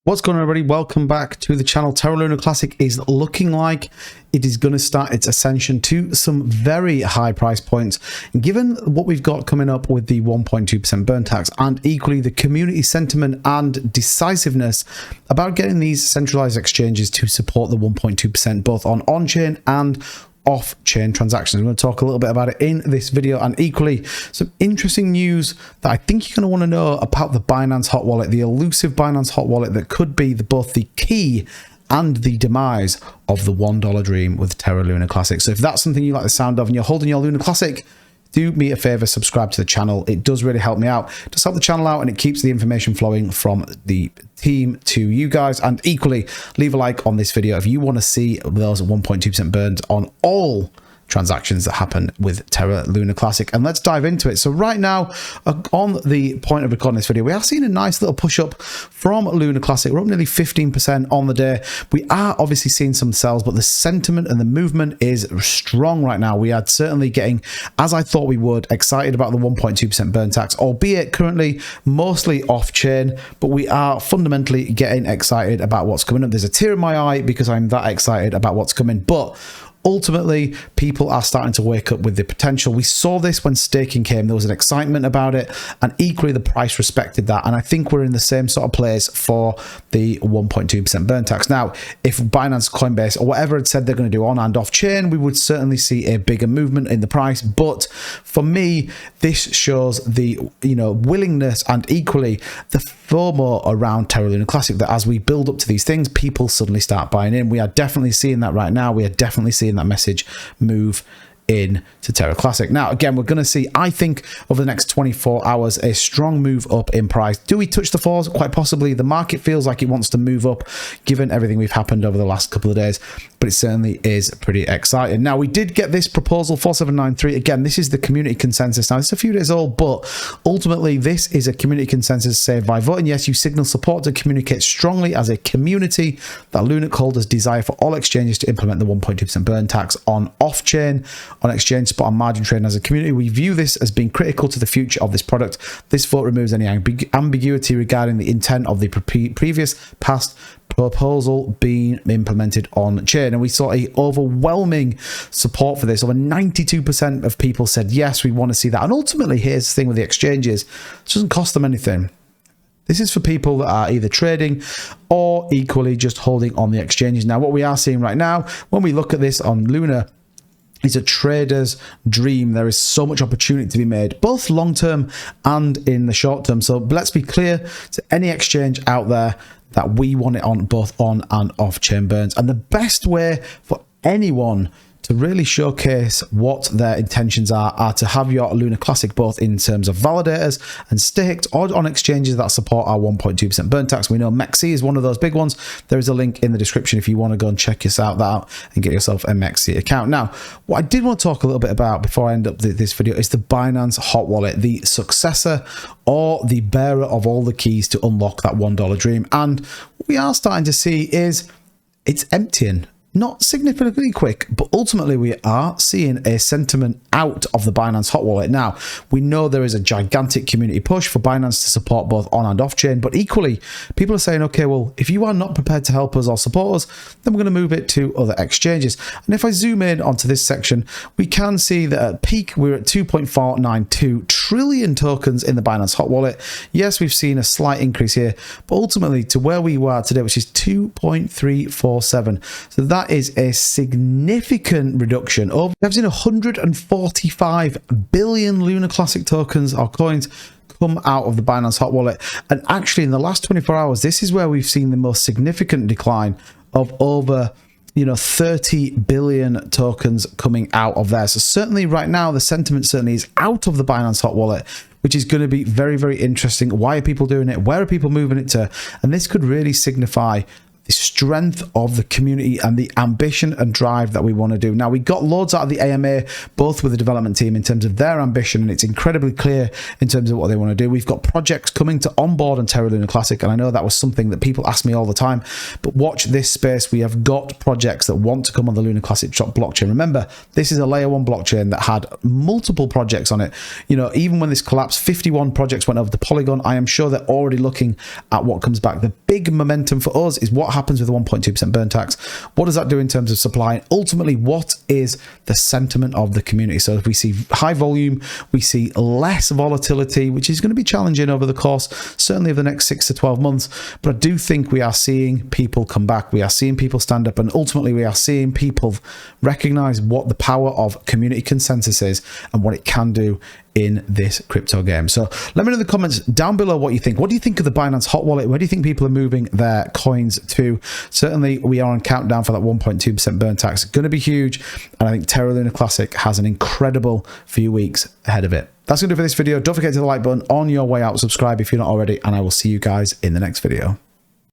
What's going on, everybody? Welcome back to the channel. Terra Luna Classic is looking like it is going to start its ascension to some very high price points. And given what we've got coming up with the 1.2% burn tax and equally the community sentiment and decisiveness about getting these centralized exchanges to support the 1.2% both on-chain and off-chain transactions. I'm going to talk a little bit about it in this video, and equally some interesting news that I think you're going to want to know about the Binance Hot Wallet, the elusive Binance Hot Wallet that could be both the key and the demise of the $1 dream with Terra Luna Classic. So if that's something you like the sound of and you're holding your Luna Classic, do me a favor, subscribe to the channel. It does really help me out. Just help the channel out, and it keeps the information flowing from the team to you guys. And equally, leave a like on this video if you want to see those 1.2% burns on all transactions that happen with Terra Luna Classic. And let's dive into it. So right now, on the point of recording this video, we are seeing a nice little push up from Luna Classic. We're up nearly 15% on the day. We are obviously seeing some sells, but the sentiment and the movement is strong right now. We are certainly getting, as I thought we would, excited about the 1.2% burn tax, albeit currently mostly off-chain, but we are fundamentally getting excited about what's coming up. There's a tear in my eye because I'm that excited about what's coming, but ultimately, people are starting to wake up with the potential. We saw this when staking came. There was an excitement about it, and equally the price respected that. And I think we're in the same sort of place for the 1.2% burn tax. Now, if Binance, Coinbase, or whatever had said they're going to do on and off chain, we would certainly see a bigger movement in the price. But for me, this shows the willingness and equally the FOMO around Terra Luna Classic, that as we build up to these things, people suddenly start buying in. We are definitely seeing that right now. We are definitely seeing that message move in to Terra Classic. Now, again, we're going to see, I think, over the next 24 hours, a strong move up in price. Do we touch the floors? Quite possibly. The market feels like it wants to move up, given everything we've happened over the last couple of days, but it certainly is pretty exciting. Now, we did get this proposal 4793. Again, this is the community consensus. Now, it's a few days old, but ultimately, this is a community consensus saved by voting yes. You signal support to communicate strongly as a community that Luna holders desire for all exchanges to implement the 1.2% burn tax on off-chain, on exchange, spot, and margin trading. As a community, we view this as being critical to the future of this product. This vote removes any ambiguity regarding the intent of the previous past proposal being implemented on chain, and we saw a overwhelming support for this. Over 92% of people said yes, we want to see that. And ultimately, here's the thing with the exchanges: it doesn't cost them anything. This is for people that are either trading or equally just holding on the exchanges. Now, what we are seeing right now, when we look at this on Luna, it's a trader's dream. There is so much opportunity to be made, both long-term and in the short term. So let's be clear to any exchange out there that we want it on both on and off-chain burns. And the best way for anyone to really showcase what their intentions are to have your Luna Classic both in terms of validators and staked or on exchanges that support our 1.2% burn tax. We know MEXC is one of those big ones. There is a link in the description if you want to go and check that out and get yourself a MEXC account. Now, what I did want to talk a little bit about before I end up this video is the Binance Hot Wallet, the successor or the bearer of all the keys to unlock that $1 dream. And what we are starting to see is it's emptying. Not significantly quick, but ultimately we are seeing a sentiment out of the Binance Hot Wallet. Now, we know there is a gigantic community push for Binance to support both on and off chain, but equally, people are saying, okay, well, if you are not prepared to help us or support us, then we're going to move it to other exchanges. And if I zoom in onto this section, we can see that at peak, we're at 2.492 trillion tokens in the Binance Hot Wallet. Yes, we've seen a slight increase here, but ultimately to where we were today, which is 2.347. So that is a significant reduction. We've seen 145 billion Luna Classic tokens or coins come out of the Binance Hot Wallet. And actually in the last 24 hours, this is where we've seen the most significant decline of over 30 billion tokens coming out of there. So certainly right now, the sentiment certainly is out of the Binance Hot Wallet, which is going to be very, very interesting. Why are people doing it? Where are people moving it to? And this could really signify the strength of the community and the ambition and drive that we want to do. Now, we got loads out of the AMA, both with the development team in terms of their ambition, and it's incredibly clear in terms of what they want to do. We've got projects coming to onboard on Terra Luna Classic, and I know that was something that people ask me all the time, but watch this space. We have got projects that want to come on the Luna Classic blockchain. Remember, this is a layer 1 blockchain that had multiple projects on it. You know, even when this collapsed, 51 projects went over to Polygon. I am sure they're already looking at what comes back. The big momentum for us is what happens with the 1.2% burn tax. What does that do in terms of supply? And ultimately, what is the sentiment of the community? So if we see high volume, we see less volatility, which is going to be challenging over the course, certainly of the next 6 to 12 months. But I do think we are seeing people come back. We are seeing people stand up, and ultimately we are seeing people recognize what the power of community consensus is and what it can do in this crypto game. So let me know in the comments down below what you think. What do you think of the Binance Hot Wallet? Where do you think people are moving their coins to? Certainly we are on countdown for that 1.2% burn tax. It's going to be huge, and I think Terra Luna Classic has an incredible few weeks ahead of it. That's going to do it for this video. Don't forget to hit the like button on your way out. Subscribe if you're not already, and I will see you guys in the next video.